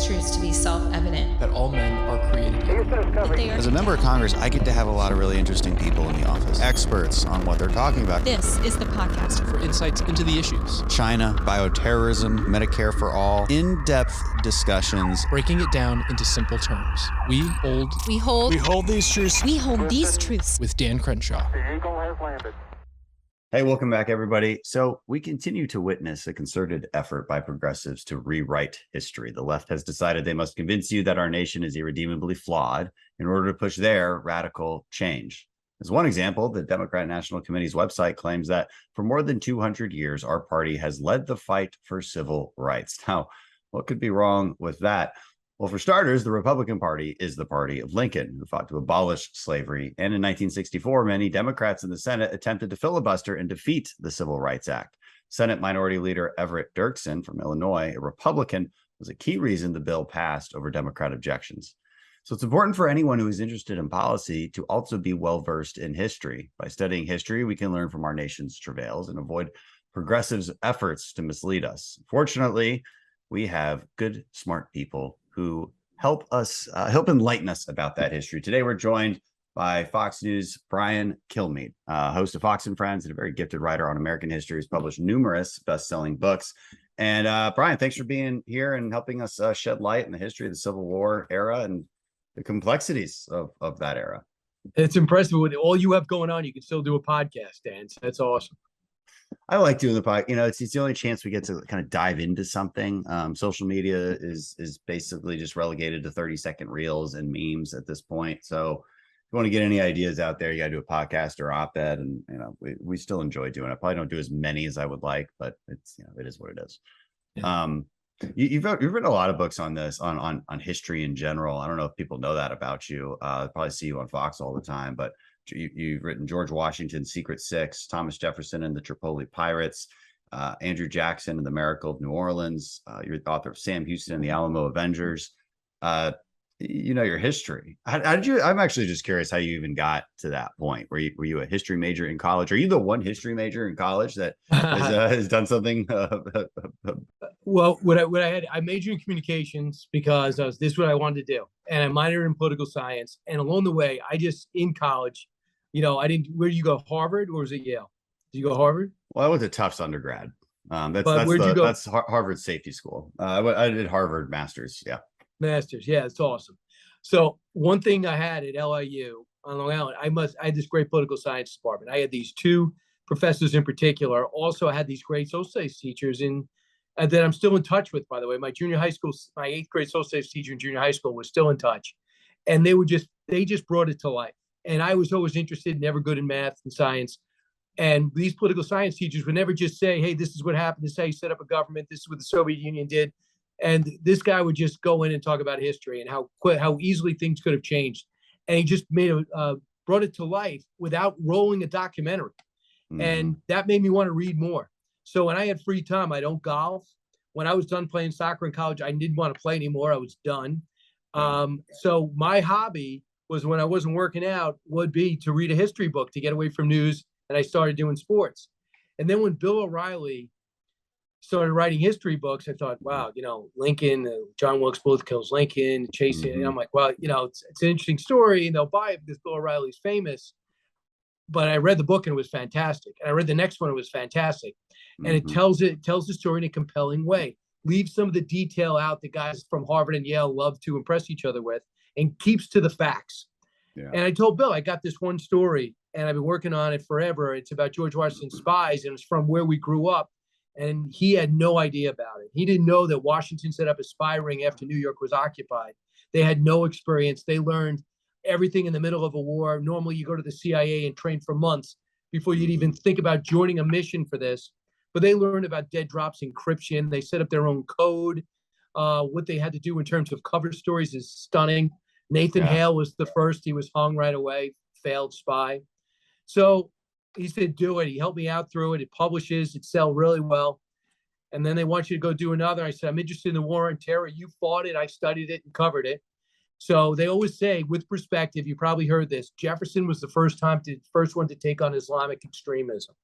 these truths to be self-evident. That all men are created equal. As a member of Congress, I get to have a lot of really interesting people in the office, experts on what they're talking about. This is the podcast for insights into the issues. China, bioterrorism, Medicare for all, in-depth discussions. Breaking it down into simple terms. We hold these truths. We hold these truths. With Dan Crenshaw. The Eagle has landed. Hey, welcome back, everybody. So we continue to witness a concerted effort by progressives to rewrite history. The left has decided they must convince you that our nation is irredeemably flawed in order to push their radical change. As one example, the Democrat National Committee's website claims that for more than 200 years, our party has led the fight for civil rights. Now, what could be wrong with that? Well, for starters, the Republican Party is the party of Lincoln, who fought to abolish slavery. And in 1964, many Democrats in the Senate attempted to filibuster and defeat the Civil Rights Act. Senate Minority Leader Everett Dirksen from Illinois, a Republican, was a key reason the bill passed over Democrat objections. So it's important for anyone who is interested in policy to also be well-versed in history. By studying history, we can learn from our nation's travails and avoid progressives' efforts to mislead us. Fortunately, we have good, smart people who help enlighten us about that history. Today, we're joined by Fox News' Brian Kilmeade, host of Fox and Friends and a very gifted writer on American history. He's published numerous best-selling books. And Brian, thanks for being here and helping us shed light on the history of the Civil War era and the complexities of that era. It's impressive with all you have going on. You can still do a podcast, Dan. So that's awesome. I like doing the podcast. You know, it's the only chance we get to kind of dive into something. Social media is basically just relegated to 30-second reels and memes at this point. So if you want to get any ideas out there, you got to do a podcast or op-ed. And, you know, we still enjoy doing it. Probably don't do as many as I would like, but it's, you know, it is what it is. Yeah. You've written a lot of books on this, on history in general. I don't know if people know that about you. I probably see you on Fox all the time, but you've written George Washington's Secret Six, Thomas Jefferson and the Tripoli Pirates, Andrew Jackson and the Miracle of New Orleans. You're the author of Sam Houston and the Alamo Avengers. You know your history. How did you? I'm actually just curious how you even got to that point. Were you a history major in college? Are you the one history major in college that has done something? Well, I majored in communications because this is what I wanted to do, and I minored in political science. And along the way, in college, you know, I didn't. Where did you go? Harvard or was it Yale? Did you go Harvard? Well, I went to Tufts undergrad. That's Harvard safety school. I did Harvard masters. Yeah. Masters. Yeah, it's awesome. So one thing I had at LIU on Long Island, I had this great political science department. I had these two professors in particular. Also, I had these great social studies teachers that I'm still in touch with, by the way. My junior high school, my 8th grade social studies teacher in junior high school was still in touch. And they just brought it to life. And I was always interested, never good in math and science. And these political science teachers would never just say, hey, this is what happened. This is how you set up a government. This is what the Soviet Union did. And this guy would just go in and talk about history and how easily things could have changed. And he just brought it to life without rolling a documentary. Mm-hmm. And that made me want to read more. So when I had free time, I don't golf. When I was done playing soccer in college, I didn't want to play anymore. I was done. So my hobby was, when I wasn't working out, would be to read a history book to get away from news. And I started doing sports. And then when Bill O'Reilly started writing history books, I thought, wow, you know, Lincoln, John Wilkes Booth kills Lincoln, chasing. And I'm like, well, you know, it's an interesting story, and they'll buy it because Bill O'Reilly's famous. But I read the book and it was fantastic. And I read the next one, it was fantastic. And it tells the story in a compelling way. Leaves some of the detail out that guys from Harvard and Yale love to impress each other with, and keeps to the facts. Yeah. And I told Bill, I got this one story and I've been working on it forever. It's about George Washington's spies, and it's from where we grew up. And he had no idea about it. He didn't know that Washington set up a spy ring after New York was occupied. They had no experience. They learned everything in the middle of a war. Normally, you go to the CIA and train for months before you'd even think about joining a mission for this. But they learned about dead drops, encryption. They set up their own code. What they had to do in terms of cover stories is stunning. Nathan Hale was the first. He was hung right away, failed spy. So he said, do it. He helped me out through it. It publishes, it sells really well. And then they want you to go do another. I said, I'm interested in the war on terror. You fought it. I studied it and covered it. So they always say, with perspective, you probably heard this, Jefferson was the first one to take on Islamic extremism.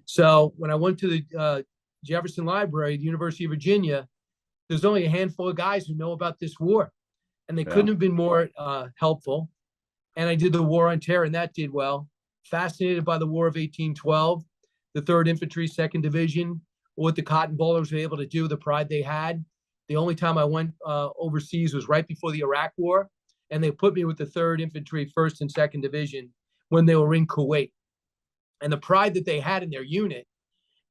So when I went to the Jefferson Library, the University of Virginia, there's only a handful of guys who know about this war, and they couldn't have been more helpful. And I did the War on Terror, and that did well. Fascinated by the War of 1812, the 3rd Infantry, 2nd Division, what the Cotton Bowlers were able to do, the pride they had. The only time I went overseas was right before the Iraq War, and they put me with the 3rd Infantry, 1st and 2nd Division when they were in Kuwait. And the pride that they had in their unit,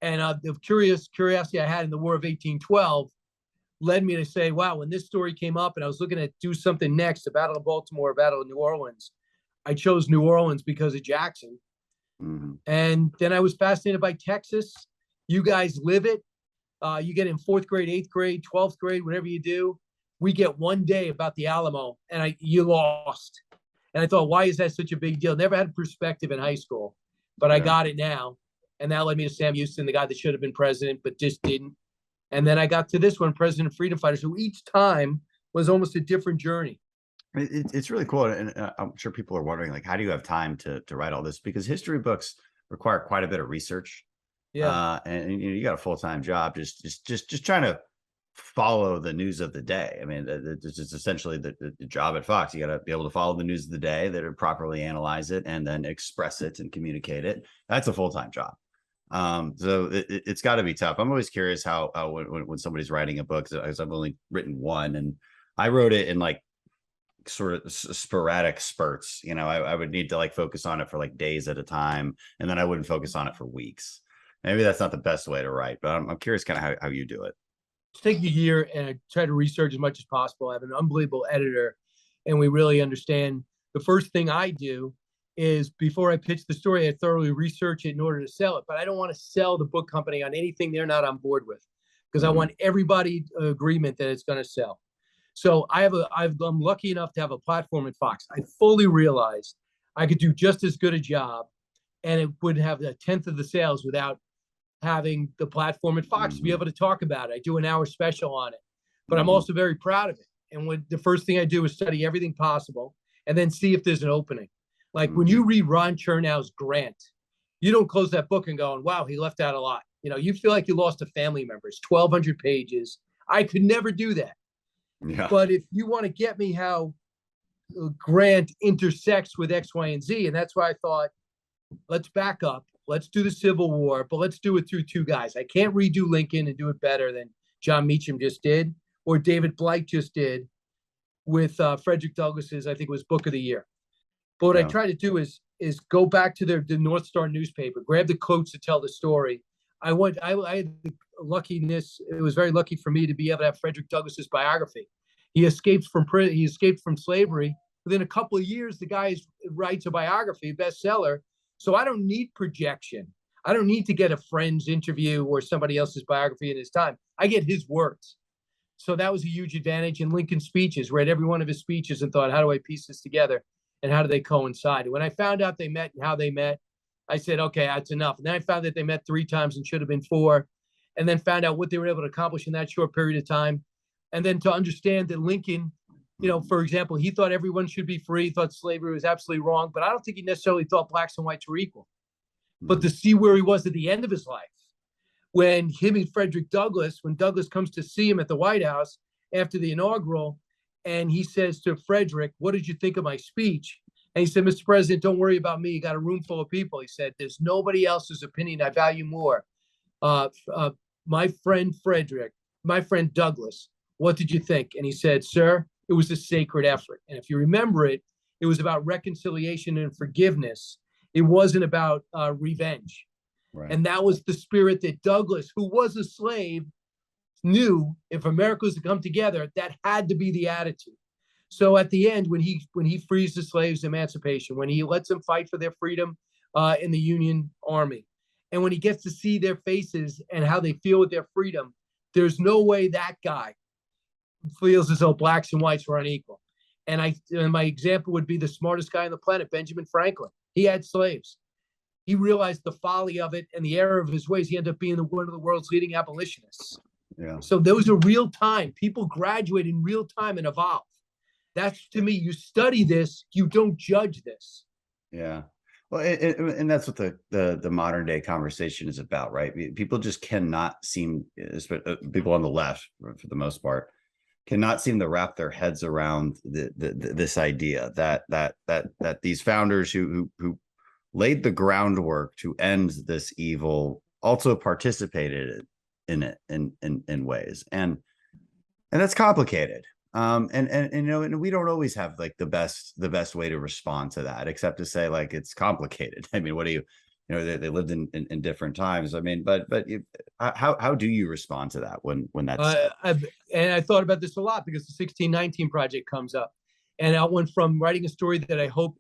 and the curiosity I had in the War of 1812 led me to say, wow, when this story came up and I was looking to do something next, the Battle of Baltimore, Battle of New Orleans, I chose New Orleans because of Jackson. Mm-hmm. And then I was fascinated by Texas. You guys live it. You get in 4th grade, 8th grade, 12th grade, whatever you do. We get one day about the Alamo, and you lost. And I thought, why is that such a big deal? Never had perspective in high school, but I got it now. And that led me to Sam Houston, the guy that should have been president, but just didn't. And then I got to this one, President of Freedom Fighters, who each time was almost a different journey. It's really cool. And I'm sure people are wondering, like, how do you have time to write all this? Because history books require quite a bit of research. Yeah. And you got a full-time job, just trying to follow the news of the day. I mean, it's just essentially the job at Fox. You got to be able to follow the news of the day, that properly analyze it, and then express it and communicate it. That's a full-time job. So it's got to be tough. I'm always curious how when somebody's writing a book, because I've only written one, and I wrote it in like sort of sporadic spurts. I would need to like focus on it for like days at a time, and then I wouldn't focus on it for weeks. Maybe that's not the best way to write, but I'm curious kind of how you do it. Take a year and I try to research as much as possible. I have an unbelievable editor, and we really understand. The first thing I do is, before I pitch the story, I thoroughly research it in order to sell it. But I don't want to sell the book company on anything they're not on board with, because I want everybody agreement that it's going to sell. So I'm lucky enough to have a platform at Fox. I fully realized I could do just as good a job, and it would have 1/10 of the sales without having the platform at Fox to be able to talk about it. I do an hour special on it, but I'm also very proud of it. And the first thing I do is study everything possible and then see if there's an opening. Like when you read Ron Chernow's Grant, you don't close that book and go, wow, he left out a lot. You feel like you lost a family member. It's 1,200 pages. I could never do that. Yeah. But if you want to get me how Grant intersects with X, Y, and Z, and that's why I thought, let's back up. Let's do the Civil War, but let's do it through two guys. I can't redo Lincoln and do it better than John Meacham just did, or David Blight just did with Frederick Douglass's, I think it was Book of the Year. But what I try to do is go back to the North Star newspaper, grab the quotes to tell the story. I had the luckiness. It was very lucky for me to be able to have Frederick Douglass's biography. He escaped from prison. He escaped from slavery. Within a couple of years, the guy writes a biography, bestseller. So I don't need projection. I don't need to get a friend's interview or somebody else's biography in his time. I get his words. So that was a huge advantage. In Lincoln's speeches, read every one of his speeches and thought, how do I piece this together? And how do they coincide? And when I found out they met and how they met, I said, okay, that's enough. And then I found that they met 3 times and should have been 4. And then found out what they were able to accomplish in that short period of time. And then to understand that Lincoln, for example, he thought everyone should be free, he thought slavery was absolutely wrong, but I don't think he necessarily thought blacks and whites were equal. But to see where he was at the end of his life, when him and Frederick Douglass, when Douglass comes to see him at the White House after the inaugural, and he says to Frederick, what did you think of my speech? And he said, Mr. President, don't worry about me. You got a room full of people. He said, there's nobody else's opinion I value more. My friend Frederick, my friend Douglass, what did you think? And he said, sir, it was a sacred effort. And if you remember it, it was about reconciliation and forgiveness. It wasn't about revenge. Right. And that was the spirit that Douglass, who was a slave, knew if America was to come together, that had to be the attitude. So at the end, when he frees the slaves' emancipation, when he lets them fight for their freedom in the Union Army, and when he gets to see their faces and how they feel with their freedom, there's no way that guy feels as though blacks and whites were unequal. And my example would be the smartest guy on the planet, Benjamin Franklin. He had slaves. He realized the folly of it and the error of his ways. He ended up being one of the world's leading abolitionists. Yeah. So those are real time. People graduate in real time and evolve. That's, to me, you study this, you don't judge this. Yeah. Well, and that's what the modern day conversation is about, right? People just cannot seem, people on the left, for the most part, cannot seem to wrap their heads around this idea that these founders who laid the groundwork to end this evil also participated in it in ways, and that's complicated. And you know, and we don't always have like the best way to respond to that, except to say like it's complicated. I mean, what do you know, they lived in different times. I mean, but how do you respond to that when that's I thought about this a lot because the 1619 project comes up, and I went from writing a story that I hope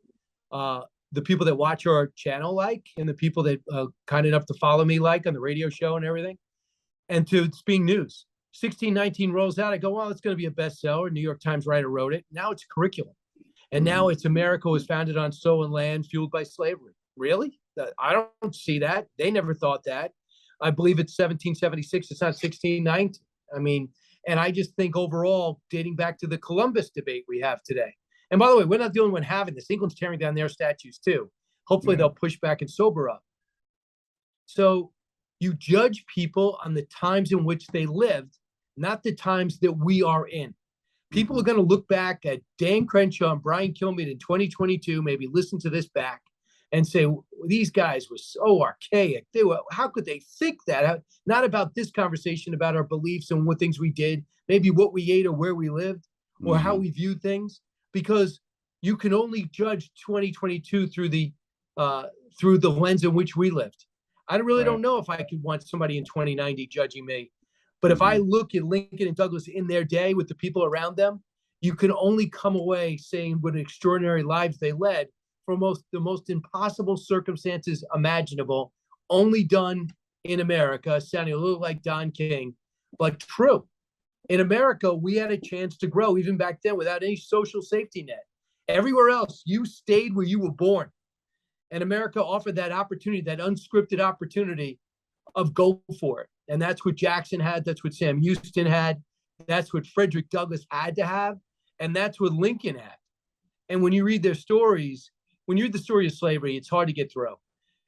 the people that watch our channel like, and the people that kind enough to follow me like on the radio show and everything, and to it's being news. 1619 rolls out. I go, well, it's going to be a bestseller. New York Times writer wrote it. Now it's curriculum. And now it's America was founded on stolen land fueled by slavery. Really? I don't see that. They never thought that. I believe it's 1776. It's not 1619. I mean, and I just think overall, dating back to the Columbus debate we have today. And by the way, we're not the only one having this. England's tearing down their statues too. Hopefully they'll push back and sober up. So you judge people on the times in which they lived, not the times that we are in. People are going to look back at Dan Crenshaw and Brian Kilmeade in 2022, maybe listen to this back and say, these guys were so archaic. How could they think that? Not about this conversation, about our beliefs and what things we did, maybe what we ate or where we lived or how we viewed things, because you can only judge 2022 through the lens in which we lived. I really don't know if I could want somebody in 2090 judging me. But if I look at Lincoln and Douglas in their day with the people around them, you can only come away saying what extraordinary lives they led for the most impossible circumstances imaginable, only done in America, sounding a little like Don King, but true. In America, we had a chance to grow even back then without any social safety net. Everywhere else, you stayed where you were born. And America offered that opportunity, that unscripted opportunity of go for it. And that's what Jackson had. That's what Sam Houston had. That's what Frederick Douglass had to have. And that's what Lincoln had. And when you read their stories, when you read the story of slavery, it's hard to get through.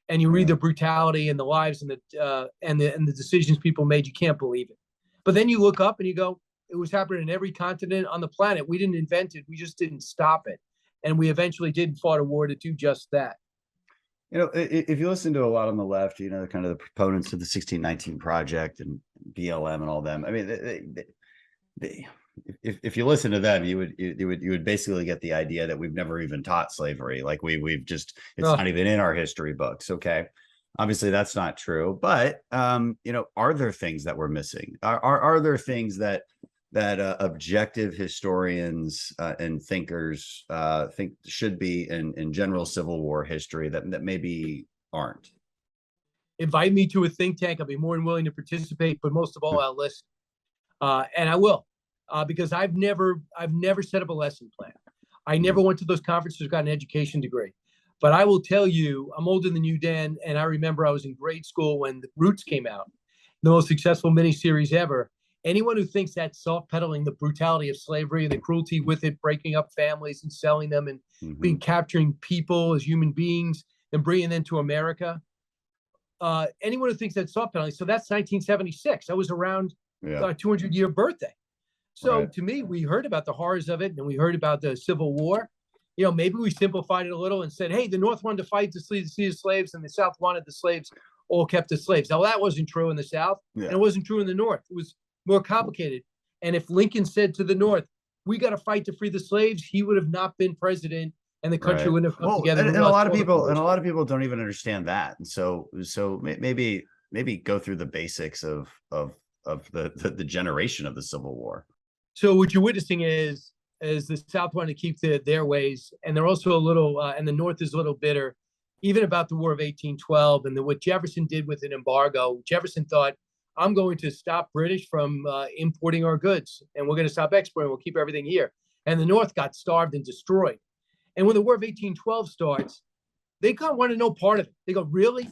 And you read the brutality and the lives and the decisions people made, you can't believe it. But then you look up and you go, it was happening in every continent on the planet. We didn't invent it. We just didn't stop it. And we eventually did fought a war to do just that. You know, if you listen to a lot on the left, you know, kind of the proponents of the 1619 project and BLM and all them. I mean, if you listen to them, you would basically get the idea that we've never even taught slavery. Like we've just, it's not even in our history books. Okay. Obviously that's not true, but you know, are there things that we're missing? Are there things that objective historians and thinkers think should be in general Civil War history that maybe aren't? Invite me to a think tank. I'll be more than willing to participate, but most of all, I'll listen. And I will, because I've never set up a lesson plan. I never went to those conferences, got an education degree. But I will tell you, I'm older than you, Dan, and I remember I was in grade school when The Roots came out, the most successful miniseries ever. Anyone who thinks that soft-pedaling the brutality of slavery, the cruelty with it, breaking up families and selling them and capturing people as human beings and bringing them to America, anyone who thinks that's soft-pedaling, so that's 1976. I was around our 200-year birthday. So to me, we heard about the horrors of it and we heard about the Civil War. You know, maybe we simplified it a little and said, hey, the North wanted to fight to see the slaves and the South wanted the slaves all kept as slaves. Now, that wasn't true in the South and it wasn't true in the North. It was more complicated. And if Lincoln said to the North, we got to fight to free the slaves, he would have not been president and the country wouldn't have come together. And a lot of people don't even understand that. And so maybe go through the basics of the generation of the Civil War. So what you're witnessing is the South wanting to keep their ways, and they're also a little, and the North is a little bitter, even about the War of 1812 and what Jefferson did with an embargo. Jefferson thought, I'm going to stop British from importing our goods, and we're going to stop exporting. We'll keep everything here. And the North got starved and destroyed. And when the War of 1812 starts, they kind of want to know part of it. They go, really?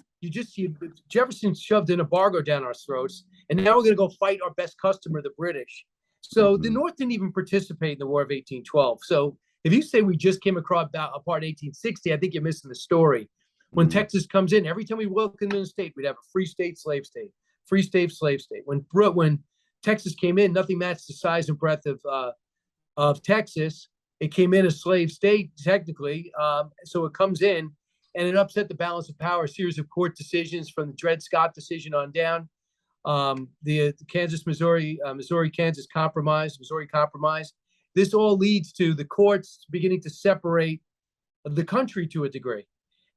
Jefferson shoved an embargo down our throats, and now we're going to go fight our best customer, the British. So the North didn't even participate in the War of 1812. So if you say we just came apart 1860, I think you're missing the story. When Mhm. Texas comes in, every time we welcome in the state, we'd have a free state, slave state, free state, slave state. When Texas came in, nothing matched the size and breadth of Texas. It came in a slave state, technically. So it comes in and it upset the balance of power. A series of court decisions from the Dred Scott decision on down. The Missouri-Kansas compromise, Missouri compromise. This all leads to the courts beginning to separate the country to a degree.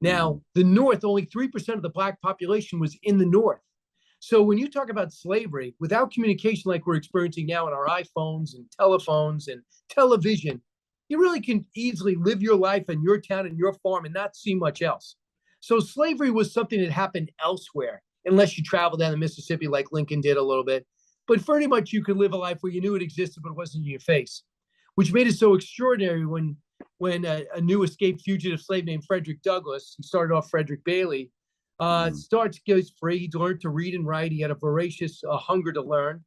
Now, the North, only 3% of the Black population was in the North. So when you talk about slavery, without communication like we're experiencing now in our iPhones and telephones and television, you really can easily live your life in your town and your farm and not see much else. So slavery was something that happened elsewhere, unless you travel down the Mississippi like Lincoln did a little bit. But pretty much you could live a life where you knew it existed, but it wasn't in your face, which made it so extraordinary when a new escaped fugitive slave named Frederick Douglass, he started off Frederick Bailey, goes free. He learned to read and write. He had a voracious hunger to learn.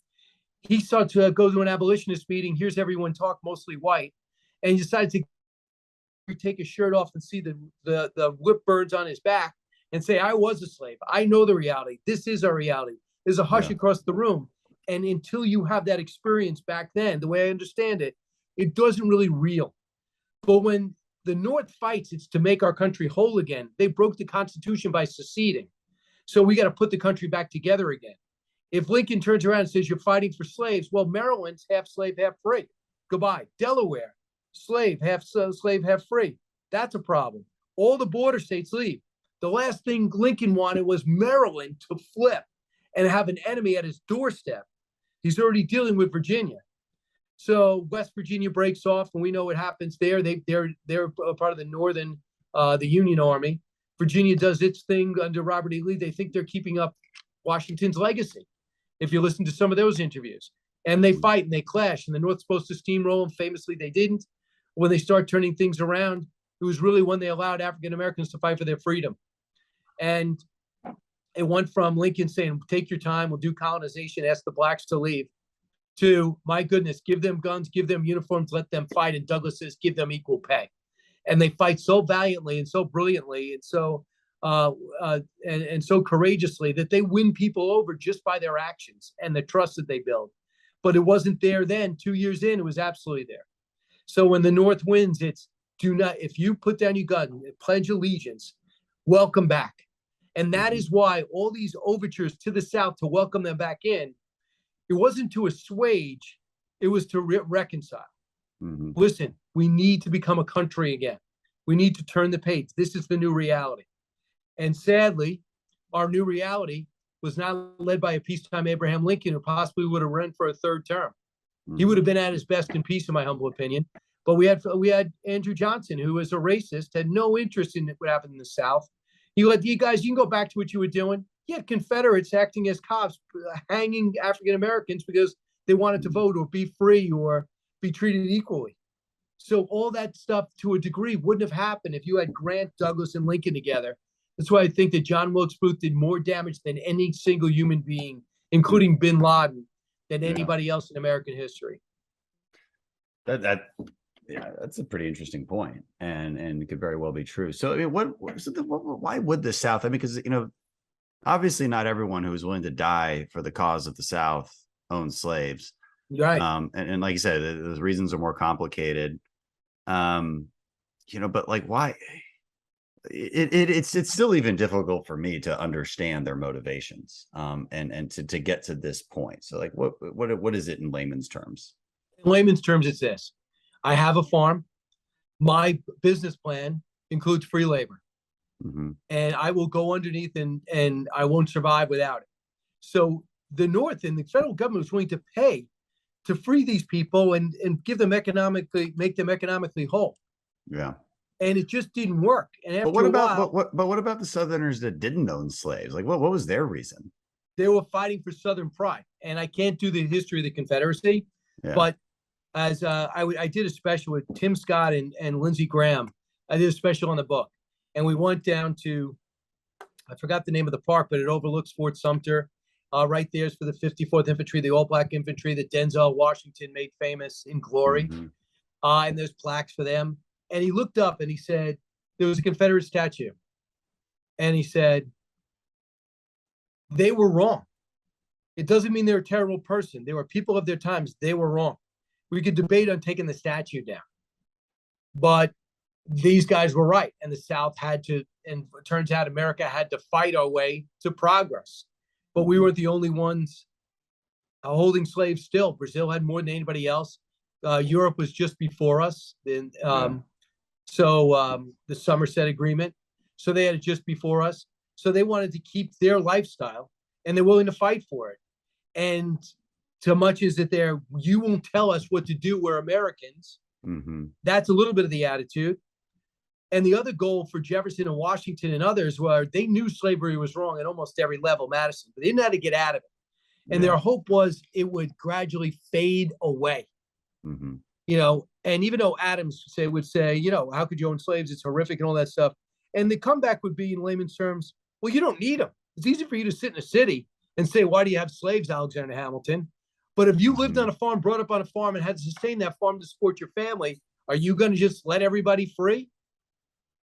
He sought to go to an abolitionist meeting, hears everyone talk, mostly white, and he decides to take his shirt off and see the whip burns on his back and say, I was a slave. I know the reality. This is our reality. There's a hush across the room. And until you have that experience back then, the way I understand it, it doesn't really reel. But when the North fights, it's to make our country whole again. They broke the Constitution by seceding. So we got to put the country back together again. If Lincoln turns around and says, you're fighting for slaves, well, Maryland's half slave, half free. Goodbye. Delaware, slave, half free. That's a problem. All the border states leave. The last thing Lincoln wanted was Maryland to flip and have an enemy at his doorstep. He's already dealing with Virginia. So West Virginia breaks off, and we know what happens there. They're part of the Northern, the Union Army. Virginia does its thing under Robert E. Lee. They think they're keeping up Washington's legacy, if you listen to some of those interviews. And they fight and they clash, and the North's supposed to steamroll, and famously they didn't. When they start turning things around, it was really when they allowed African Americans to fight for their freedom. And it went from Lincoln saying, take your time, we'll do colonization, ask the blacks to leave, to, my goodness, give them guns, give them uniforms, let them fight. And Douglas says, give them equal pay. And they fight so valiantly and so brilliantly and so so courageously that they win people over just by their actions and the trust that they build. But it wasn't there then. 2 years in, it was absolutely there. So when the North wins, it's if you put down your gun, pledge allegiance, welcome back. And that is why all these overtures to the South to welcome them back in, it wasn't to assuage, it was to reconcile. Listen, we need to become a country again. We need to turn the page. This is the new reality. And sadly, our new reality was not led by a peacetime Abraham Lincoln, who possibly would have run for a third term. He would have been at his best in peace, in my humble opinion. But we had Andrew Johnson, who was a racist, had no interest in what happened in the South. He let you guys, you can go back to what you were doing. You had Confederates acting as cops, hanging African Americans because they wanted to vote or be free or be treated equally. So all that stuff, to a degree, wouldn't have happened if you had Grant, Douglas, and Lincoln together. That's why I think that John Wilkes Booth did more damage than any single human being, including bin Laden, than anybody else in American history. That's a pretty interesting point, and it could very well be true. So I mean, why would the South? I mean, because obviously not everyone who was willing to die for the cause of the South owned slaves, Right? And like you said, the reasons are more complicated. But like, why? It's still even difficult for me to understand their motivations, and to get to this point. So like, what is it in layman's terms? In layman's terms, it's this. I have a farm. My business plan includes free labor. And I will go underneath and I won't survive without it. So the North and the federal government was willing to pay to free these people and make them economically whole. Yeah. And it just didn't work. And after what about the Southerners that didn't own slaves? Like, what was their reason? They were fighting for Southern pride. And I can't do the history of the Confederacy, but as I did a special with Tim Scott and Lindsey Graham. I did a special on the book, and we went down to, I forgot the name of the park, but it overlooks Fort Sumter. Right there's for the 54th Infantry, the all-black infantry that Denzel Washington made famous in glory. And there's plaques for them. And he looked up and he said, there was a Confederate statue. And he said, they were wrong. It doesn't mean they're a terrible person. They were people of their times. They were wrong. We could debate on taking the statue down, but these guys were right. And the South had to, and it turns out America had to fight our way to progress. But we weren't the only ones holding slaves still. Brazil had more than anybody else. Europe was just before us. And, the Somerset Agreement. So they had it just before us. So they wanted to keep their lifestyle, and they're willing to fight for it. And so much as that you won't tell us what to do, we're Americans. Mm-hmm. That's a little bit of the attitude. And the other goal for Jefferson and Washington and others were they knew slavery was wrong at almost every level, Madison, but they didn't know how to get out of it. And their hope was it would gradually fade away. Mm-hmm. And even though Adams would say, how could you own slaves? It's horrific and all that stuff. And the comeback would be in layman's terms, well, you don't need them. It's easy for you to sit in a city and say, why do you have slaves, Alexander Hamilton? But if you lived on a farm, brought up on a farm, and had to sustain that farm to support your family, are you going to just let everybody free?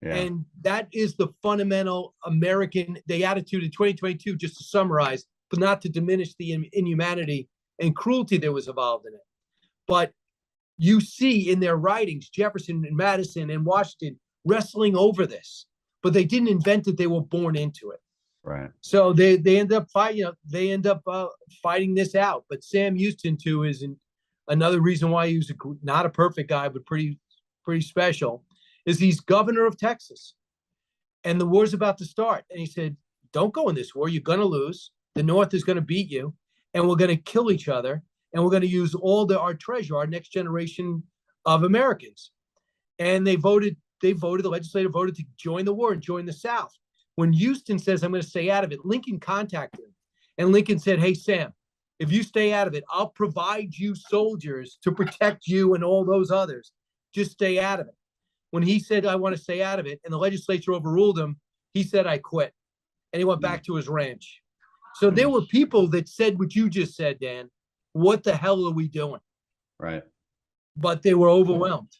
Yeah. And that is the fundamental the attitude in 2022, just to summarize, but not to diminish the inhumanity and cruelty that was involved in it. But you see in their writings, Jefferson and Madison and Washington wrestling over this, but they didn't invent it. They were born into it. Right. So they end up fighting. They end up fighting this out. But Sam Houston too is another reason why he was not a perfect guy, but pretty special. Is he's governor of Texas, and the war's about to start. And he said, "Don't go in this war. You're going to lose. The North is going to beat you, and we're going to kill each other, and we're going to use all our treasure, our next generation of Americans." And they voted. The legislature voted to join the war and join the South. When Houston says, I'm going to stay out of it, Lincoln contacted him. And Lincoln said, hey, Sam, if you stay out of it, I'll provide you soldiers to protect you and all those others. Just stay out of it. When he said, I want to stay out of it, and the legislature overruled him, he said, I quit. And he went back to his ranch. So there were people that said what you just said, Dan. What the hell are we doing? Right. But they were overwhelmed.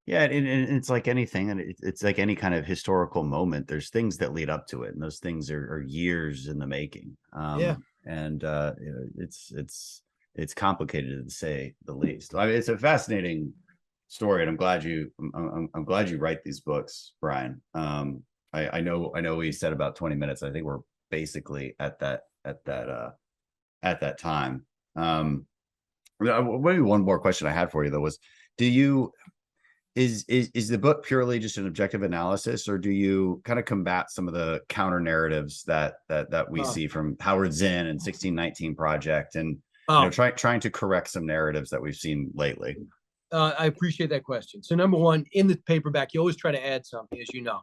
Yeah, and it's like anything, and it's like any kind of historical moment. There's things that lead up to it, and those things are years in the making. And it's complicated to say the least. I mean, it's a fascinating story, and I'm glad you write these books, Brian. I know we said about 20 minutes. I think we're basically at that time. Maybe one more question I had for you though was, is the book purely just an objective analysis, or do you kind of combat some of the counter narratives that we see from Howard Zinn and 1619 Project, and trying to correct some narratives that we've seen lately? I appreciate that question. So number one, in the paperback, you always try to add something, as you know.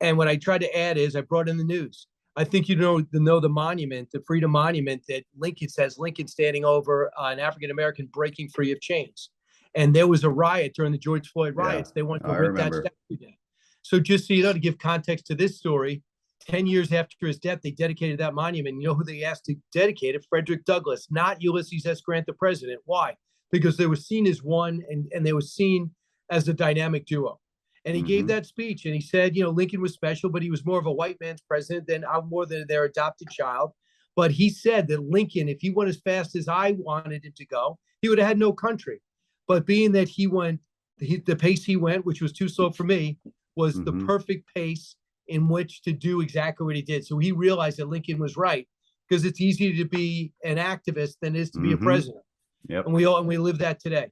And what I tried to add is I brought in the news. I think the monument, the Freedom Monument that Lincoln says, Lincoln standing over an African-American breaking free of chains. And there was a riot during the George Floyd riots. They wanted to rip that statue down. So just so you know, to give context to this story, 10 years after his death, they dedicated that monument. You know who they asked to dedicate it? Frederick Douglass, not Ulysses S. Grant, the president. Why? Because they were seen as one, and they were seen as a dynamic duo. And he gave that speech, and he said, Lincoln was special, but he was more of a white man's president than more than their adopted child. But he said that Lincoln, if he went as fast as I wanted him to go, he would have had no country. But being that he went, the pace he went, which was too slow for me, was the perfect pace in which to do exactly what he did. So he realized that Lincoln was right, because it's easier to be an activist than it is to be a president. Yep. And we live that today.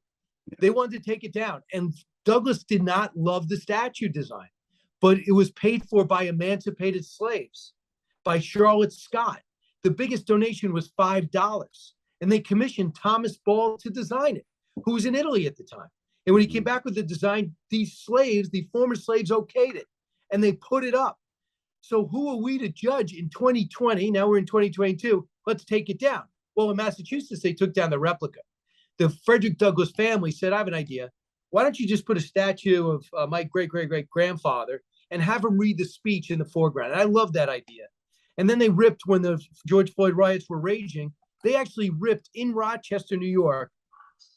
They wanted to take it down. And Douglass did not love the statue design, but it was paid for by emancipated slaves, by Charlotte Scott. The biggest donation was $5. And they commissioned Thomas Ball to design it, who was in Italy at the time. And when he came back with the design, these slaves, the former slaves, okayed it, and they put it up. So who are we to judge in 2020? Now we're in 2022. Let's take it down. Well, in Massachusetts, they took down the replica. The Frederick Douglass family said, I have an idea. Why don't you just put a statue of my great-great-great-grandfather and have him read the speech in the foreground? And I love that idea. And then they ripped, when the George Floyd riots were raging, they actually ripped in Rochester, New York,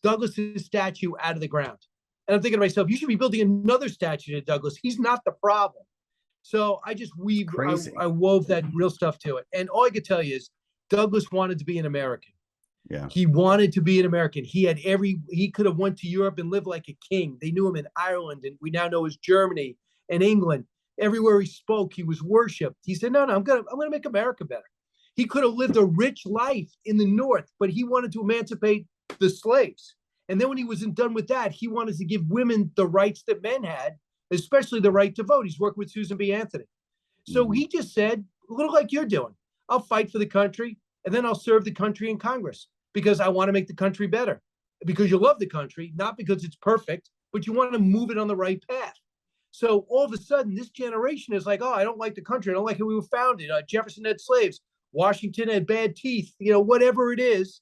Douglas's statue out of the ground. And I'm thinking to myself, you should be building another statue to Douglas. He's not the problem. So I just Crazy. I wove that real stuff to it. And all I could tell you is Douglas wanted to be an American. Yeah. He wanted to be an American. He could have went to Europe and lived like a king. They knew him in Ireland, and we now know as Germany and England. Everywhere he spoke, he was worshipped. He said, no, I'm gonna make America better. He could have lived a rich life in the North, but he wanted to emancipate the slaves. And then when he wasn't done with that, he wanted to give women the rights that men had, especially the right to vote. He's working with Susan B. Anthony. So he just said, look like you're doing. I'll fight for the country, and then I'll serve the country in Congress because I want to make the country better. Because you love the country, not because it's perfect, but you want to move it on the right path. So all of a sudden, this generation is like, oh, I don't like the country. I don't like how we were founded. Jefferson had slaves. Washington had bad teeth. Whatever it is.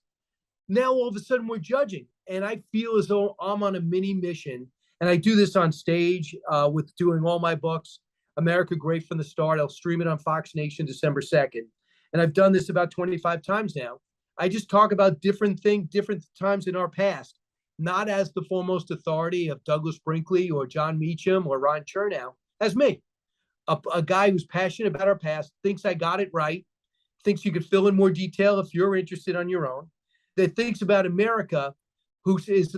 Now all of a sudden we're judging. And I feel as though I'm on a mini mission. And I do this on stage with doing all my books. America Great from the Start. I'll stream it on Fox Nation December 2nd. And I've done this about 25 times now. I just talk about different times in our past, not as the foremost authority of Douglas Brinkley or John Meacham or Ron Chernow, as me, a guy who's passionate about our past, thinks I got it right, thinks you could fill in more detail if you're interested on your own, that thinks about America, who is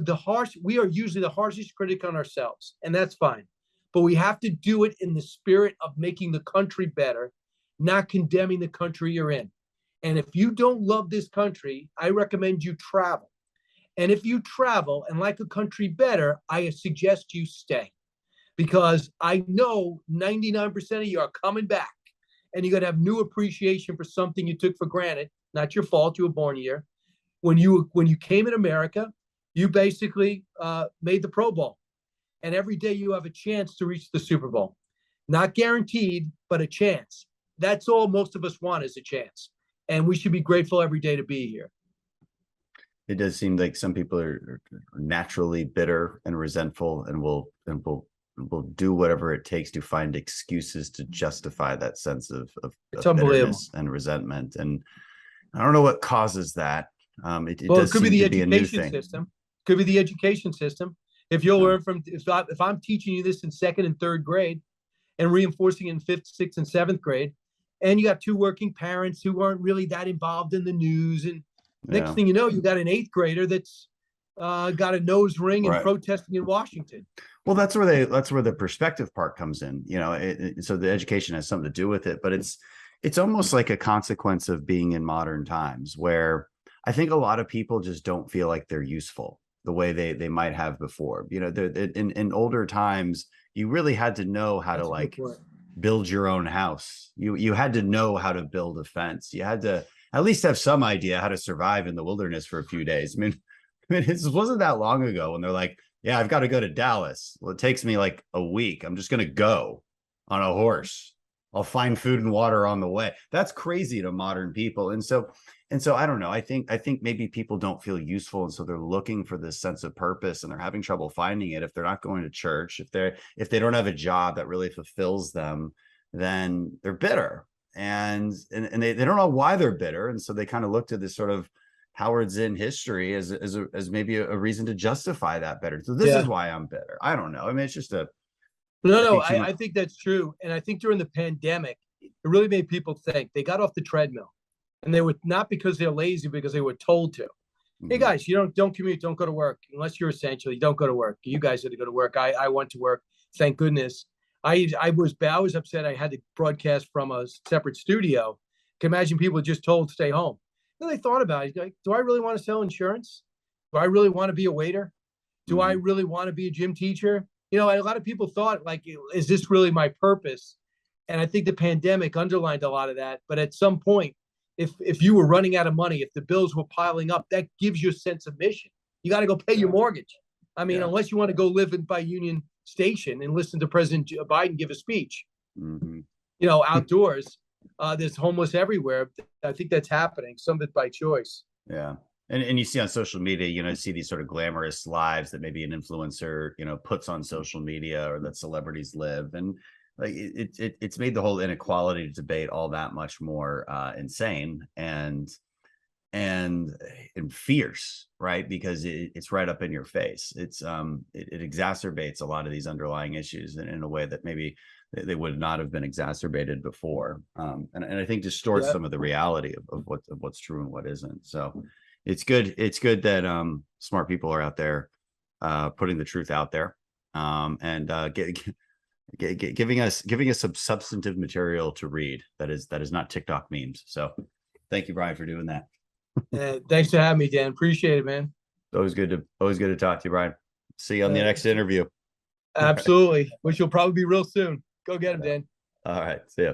we are usually the harshest critic on ourselves, and that's fine. But we have to do it in the spirit of making the country better, not condemning the country you're in. And if you don't love this country, I recommend you travel. And if you travel and like a country better, I suggest you stay. Because I know 99% of you are coming back. And you're going to have new appreciation for something you took for granted. Not your fault, you were born here. When you came in America, you basically made the Pro Bowl. And every day you have a chance to reach the Super Bowl. Not guaranteed, but a chance. That's all most of us want is a chance. And we should be grateful every day to be here. It does seem like some people are naturally bitter and resentful and will do whatever it takes to find excuses to justify that sense of bitterness and resentment. And I don't know what causes that. It does could seem be the to be a new education thing. system. Could be the education system. If you'll learn from, if I'm teaching you this in 2nd and 3rd grade and reinforcing it in 5th, 6th, and 7th grade, and you got 2 working parents who aren't really that involved in the news, and next thing you know, you got an 8th grader that's got a nose ring and protesting in Washington. Well, that's where the perspective part comes in. So the education has something to do with it, but it's almost like a consequence of being in modern times, where I think a lot of people just don't feel like they're useful the way they might have before. In older times, you really had to know how to build your own house. You had to know how to build a fence. You had to at least have some idea how to survive in the wilderness for a few days. I mean, it wasn't that long ago when they're like, yeah, I've got to go to Dallas. Well, it takes me like a week. I'm just going to go on a horse. I'll find food and water on the way. That's crazy to modern people. And so I don't know. I think maybe people don't feel useful. And so they're looking for this sense of purpose, and they're having trouble finding it. If they're not going to church, if they don't have a job that really fulfills them, then they're bitter. And they don't know why they're bitter. And so they kind of look to this sort of Howard Zinn history as maybe a reason to justify that better. So this is why I'm bitter. I don't know. I mean, it's just I think that's true. And I think during the pandemic, it really made people think. They got off the treadmill, and they were not because they're lazy, because they were told to. Hey guys, you don't commute, don't go to work unless you're essential. You don't go to work. You guys had to go to work. I went to work. Thank goodness. I was upset. I had to broadcast from a separate studio. Can imagine people just told to stay home. Then they thought about it. Like, do I really want to sell insurance? Do I really want to be a waiter? Do I really want to be a gym teacher? A lot of people thought, like, is this really my purpose? And I think the pandemic underlined a lot of that. But at some point, if you were running out of money, if the bills were piling up, that gives you a sense of mission. You got to go pay your mortgage. I mean, unless you want to go live by Union Station and listen to President Biden give a speech, outdoors, there's homeless everywhere. I think that's happening. Some of it by choice. Yeah. And you see on social media, you see these sort of glamorous lives that maybe an influencer, puts on social media, or that celebrities live. And like it's made the whole inequality debate all that much more insane. And and fierce, right? Because it's right up in your face. It's it exacerbates a lot of these underlying issues in a way that maybe they would not have been exacerbated before, and I think distorts some of the reality of what's true and what isn't. So it's good that smart people are out there putting the truth out there, and giving us some substantive material to read that is not TikTok memes. So thank you, Brian, for doing that. Thanks for having me, Dan. Appreciate it, man. Always good to talk to you, Brian. See you on the next interview. Absolutely. Which will probably be real soon. Go get him, Dan. All right. See ya.